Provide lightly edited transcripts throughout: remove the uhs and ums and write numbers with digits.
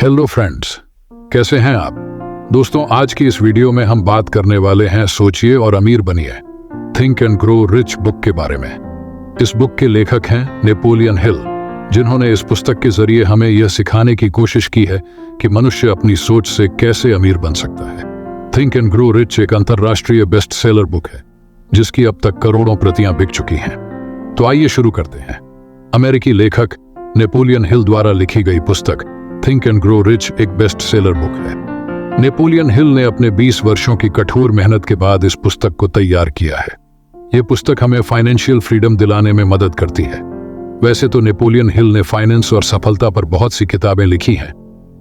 Hello friends, कैसे हैं आप? दोस्तों, आज की इस वीडियो में हम बात करने वाले हैं सोचिए और अमीर बनिए, think and grow rich book के बारे में। इस बुक के लेखक हैं नेपोलियन हिल, जिन्होंने इस पुस्तक के जरिए हमें यह सिखाने की कोशिश की है कि मनुष्य अपनी सोच से कैसे अमीर बन सकता है। थिंक एंड ग्रो रिच एक अंतर्राष्ट्रीय बेस्ट सेलर बुक है, जिसकी अब तक करोड़ों प्रतियां बिक चुकी हैं। तो आइए शुरू करते हैं। अमेरिकी लेखक नेपोलियन हिल द्वारा लिखी गई पुस्तक थिंक एंड ग्रो रिच एक बेस्ट सेलर बुक है। नेपोलियन हिल ने अपने 20 वर्षों की कठोर मेहनत के बाद इस पुस्तक को तैयार किया है। यह पुस्तक हमें फाइनेंशियल फ्रीडम दिलाने में मदद करती है। वैसे तो नेपोलियन हिल ने फाइनेंस और सफलता पर बहुत सी किताबें लिखी हैं,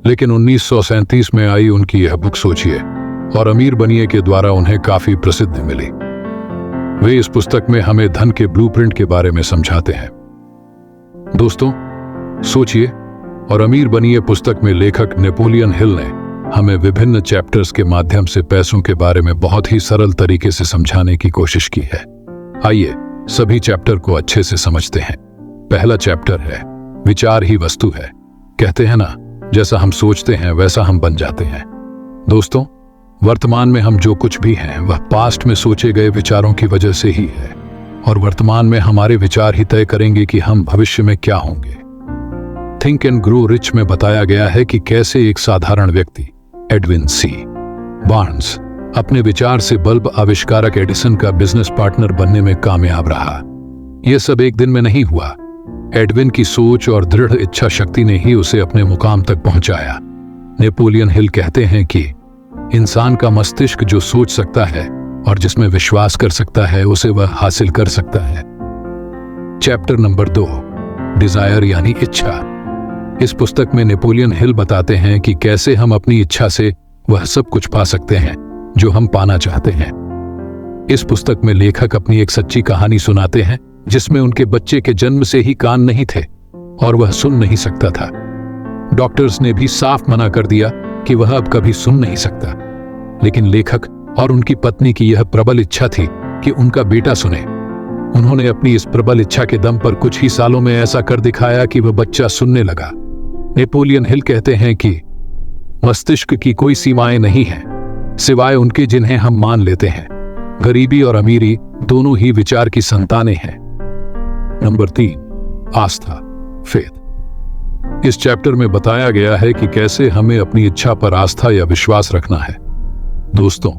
लेकिन 1937 में आई उनकी यह बुक सोचिए और अमीर बनिए के द्वारा उन्हें काफी प्रसिद्धि मिली। वे इस पुस्तक में हमें धन के ब्लूप्रिंट के बारे में समझाते हैं। दोस्तों, सोचिए और अमीर बनिए पुस्तक में लेखक नेपोलियन हिल ने हमें विभिन्न चैप्टर्स के माध्यम से पैसों के बारे में बहुत ही सरल तरीके से समझाने की कोशिश की है। आइए सभी चैप्टर को अच्छे से समझते हैं। पहला चैप्टर है विचार ही वस्तु है। कहते हैं ना, जैसा हम सोचते हैं वैसा हम बन जाते हैं। दोस्तों, वर्तमान में हम जो कुछ भी हैं वह पास्ट में सोचे गए विचारों की वजह से ही है, और वर्तमान में हमारे विचार ही तय करेंगे कि हम भविष्य में क्या होंगे। थिंक एंड ग्रो रिच में बताया गया है कि कैसे एक साधारण व्यक्ति एडविन सी बार्न्स अपने विचार से बल्ब आविष्कारक एडिसन का बिजनेस पार्टनर बनने में कामयाब रहा। यह सब एक दिन में नहीं हुआ। एडविन की सोच और दृढ़ इच्छा शक्ति ने ही उसे अपने मुकाम तक पहुंचाया। नेपोलियन हिल कहते हैं कि इंसान का मस्तिष्क जो सोच सकता है और जिसमें विश्वास कर सकता है, उसे वह हासिल कर सकता है। चैप्टर नंबर 2, डिजायर यानी इच्छा। इस पुस्तक में नेपोलियन हिल बताते हैं कि कैसे हम अपनी इच्छा से वह सब कुछ पा सकते हैं जो हम पाना चाहते हैं। इस पुस्तक में लेखक अपनी एक सच्ची कहानी सुनाते हैं, जिसमें उनके बच्चे के जन्म से ही कान नहीं थे और वह सुन नहीं सकता था। डॉक्टर्स ने भी साफ मना कर दिया कि वह अब कभी सुन नहीं सकता, लेकिन लेखक और उनकी पत्नी की यह प्रबल इच्छा थी कि उनका बेटा सुने। उन्होंने अपनी इस प्रबल इच्छा के दम पर कुछ ही सालों में ऐसा कर दिखाया कि वह बच्चा सुनने लगा। नेपोलियन हिल कहते हैं कि मस्तिष्क की कोई सीमाएं नहीं हैं, सिवाय उनके जिन्हें हम मान लेते हैं। गरीबी और अमीरी दोनों ही विचार की संतानें हैं। नंबर 3, आस्था, फेथ। इस चैप्टर में बताया गया है कि कैसे हमें अपनी इच्छा पर आस्था या विश्वास रखना है। दोस्तों,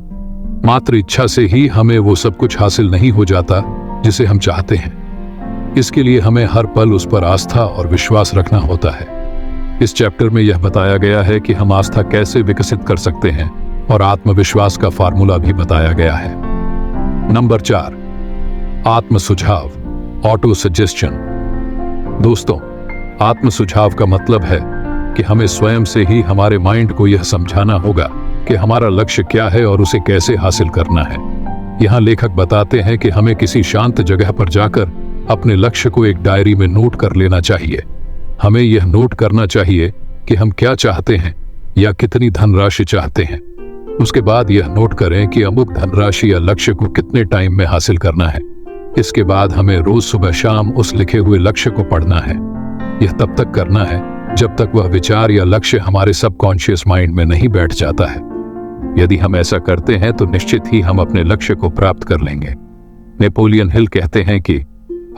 मात्र इच्छा से ही हमें वो सब कुछ हासिल नहीं हो जाता जिसे हम चाहते हैं। इसके लिए हमें हर पल उस पर आस्था और विश्वास रखना होता है। इस चैप्टर में यह बताया गया है कि हम आस्था कैसे विकसित कर सकते हैं, और आत्मविश्वास का फार्मूला भी बताया गया है। नंबर 4, आत्म सुझाव, ऑटो सजेशन। दोस्तों, आत्म सुझाव का मतलब है कि हमें स्वयं से ही हमारे माइंड को यह समझाना होगा कि हमारा लक्ष्य क्या है और उसे कैसे हासिल करना है। यहाँ लेखक बताते हैं कि हमें किसी शांत जगह पर जाकर अपने लक्ष्य को एक डायरी में नोट कर लेना चाहिए। हमें यह नोट करना चाहिए कि हम क्या चाहते हैं या कितनी धनराशि चाहते हैं। उसके बाद यह नोट करें कि अमुक धनराशि या लक्ष्य को कितने टाइम में हासिल करना है। इसके बाद हमें रोज सुबह शाम उस लिखे हुए लक्ष्य को पढ़ना है। यह तब तक करना है जब तक वह विचार या लक्ष्य हमारे सबकॉन्शियस माइंड में नहीं बैठ जाता है। यदि हम ऐसा करते हैं तो निश्चित ही हम अपने लक्ष्य को प्राप्त कर लेंगे। नेपोलियन हिल कहते हैं कि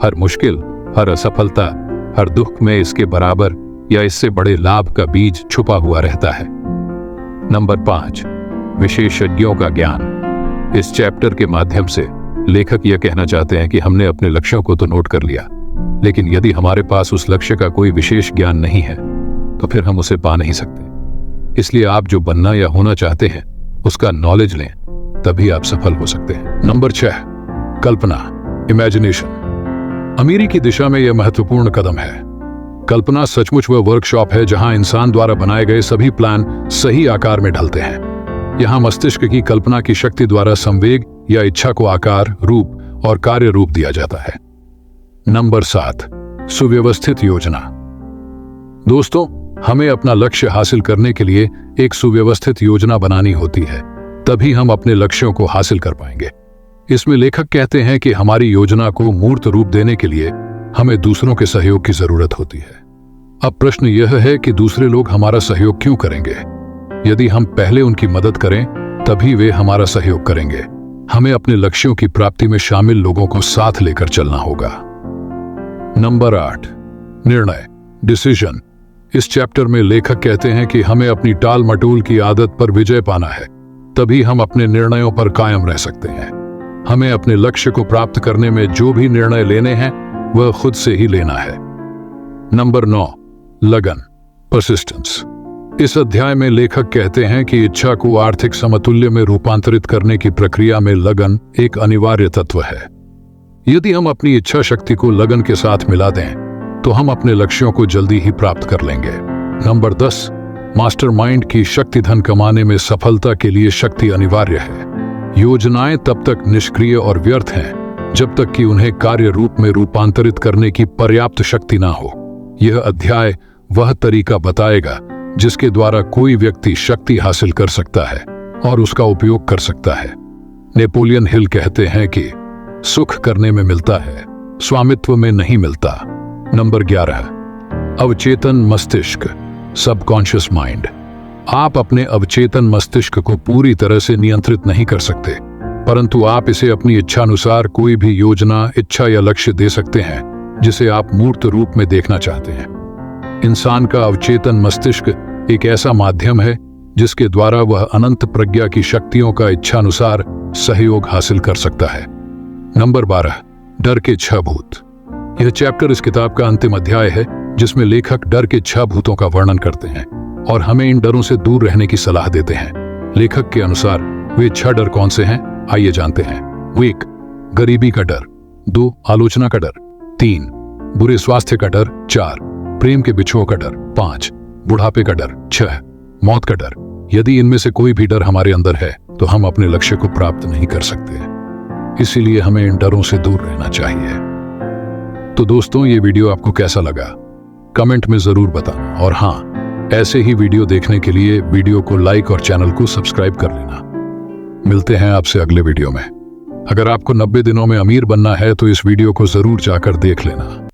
हर मुश्किल, हर असफलता, हर दुख में इसके बराबर या इससे बड़े लाभ का बीज छुपा हुआ रहता है। नंबर 5, विशेषज्ञों का ज्ञान। इस चैप्टर के माध्यम से लेखक यह कहना चाहते हैं कि हमने अपने लक्ष्यों को तो नोट कर लिया, लेकिन यदि हमारे पास उस लक्ष्य का कोई विशेष ज्ञान नहीं है तो फिर हम उसे पा नहीं सकते। इसलिए आप जो बनना या होना चाहते हैं उसका नॉलेज लें, तभी आप सफल हो सकते हैं। नंबर 6, कल्पना, इमेजिनेशन। अमीरी की दिशा में यह महत्वपूर्ण कदम है। कल्पना सचमुच वह वर्कशॉप है जहां इंसान द्वारा बनाए गए सभी प्लान सही आकार में ढलते हैं। यहां मस्तिष्क की कल्पना की शक्ति द्वारा संवेग या इच्छा को आकार, रूप और कार्य रूप दिया जाता है। नंबर 7, सुव्यवस्थित योजना। दोस्तों, हमें अपना लक्ष्य हासिल करने के लिए एक सुव्यवस्थित योजना बनानी होती है, तभी हम अपने लक्ष्यों को हासिल कर पाएंगे। इसमें लेखक कहते हैं कि हमारी योजना को मूर्त रूप देने के लिए हमें दूसरों के सहयोग की जरूरत होती है। अब प्रश्न यह है कि दूसरे लोग हमारा सहयोग क्यों करेंगे? यदि हम पहले उनकी मदद करें तभी वे हमारा सहयोग करेंगे। हमें अपने लक्ष्यों की प्राप्ति में शामिल लोगों को साथ लेकर चलना होगा। नंबर 8, निर्णय, डिसीजन। इस चैप्टर में लेखक कहते हैं कि हमें अपनी टाल मटोल की आदत पर विजय पाना है, तभी हम अपने निर्णयों पर कायम रह सकते हैं। हमें अपने लक्ष्य को प्राप्त करने में जो भी निर्णय लेने हैं वह खुद से ही लेना है। नंबर 9, लगन, परसिस्टेंस। इस अध्याय में लेखक कहते हैं कि इच्छा को आर्थिक समतुल्य में रूपांतरित करने की प्रक्रिया में लगन एक अनिवार्य तत्व है। यदि हम अपनी इच्छा शक्ति को लगन के साथ मिला दें तो हम अपने लक्ष्यों को जल्दी ही प्राप्त कर लेंगे। नंबर 10, मास्टरमाइंड की शक्ति। धन कमाने में सफलता के लिए शक्ति अनिवार्य है। योजनाएं तब तक निष्क्रिय और व्यर्थ हैं जब तक कि उन्हें कार्य रूप में रूपांतरित करने की पर्याप्त शक्ति ना हो। यह अध्याय वह तरीका बताएगा जिसके द्वारा कोई व्यक्ति शक्ति हासिल कर सकता है और उसका उपयोग कर सकता है। नेपोलियन हिल कहते हैं कि सुख करने में मिलता है, स्वामित्व में नहीं मिलता। नंबर 11, अवचेतन मस्तिष्क, सबकॉन्शियस माइंड। आप अपने अवचेतन मस्तिष्क को पूरी तरह से नियंत्रित नहीं कर सकते, परंतु आप इसे अपनी इच्छानुसार कोई भी योजना, इच्छा या लक्ष्य दे सकते हैं जिसे आप मूर्त रूप में देखना चाहते हैं। इंसान का अवचेतन मस्तिष्क एक ऐसा माध्यम है जिसके द्वारा वह अनंत प्रज्ञा की शक्तियों का इच्छानुसार सहयोग हासिल कर सकता है। नंबर 12, डर के 6 भूत। यह चैप्टर इस किताब का अंतिम अध्याय है जिसमें लेखक डर के 6 भूतों का वर्णन करते हैं और हमें इन डरों से दूर रहने की सलाह देते हैं। लेखक के अनुसार वे 6 डर कौन से हैं, आइए जानते हैं। 1, गरीबी का डर। 2, आलोचना का डर। 3, बुरे स्वास्थ्य का डर। 4, प्रेम के बिछुओं का डर। 5, बुढ़ापे का डर। 6, मौत का डर। यदि इनमें से कोई भी डर हमारे अंदर है तो हम अपने लक्ष्य को प्राप्त नहीं कर सकते, इसीलिए हमें इन डरों से दूर रहना चाहिए। तो दोस्तों, ये वीडियो आपको कैसा लगा कमेंट में जरूर बताना, और हाँ, ऐसे ही वीडियो देखने के लिए वीडियो को लाइक और चैनल को सब्सक्राइब कर लेना। मिलते हैं आपसे अगले वीडियो में। अगर आपको 90 दिनों में अमीर बनना है तो इस वीडियो को जरूर जाकर देख लेना।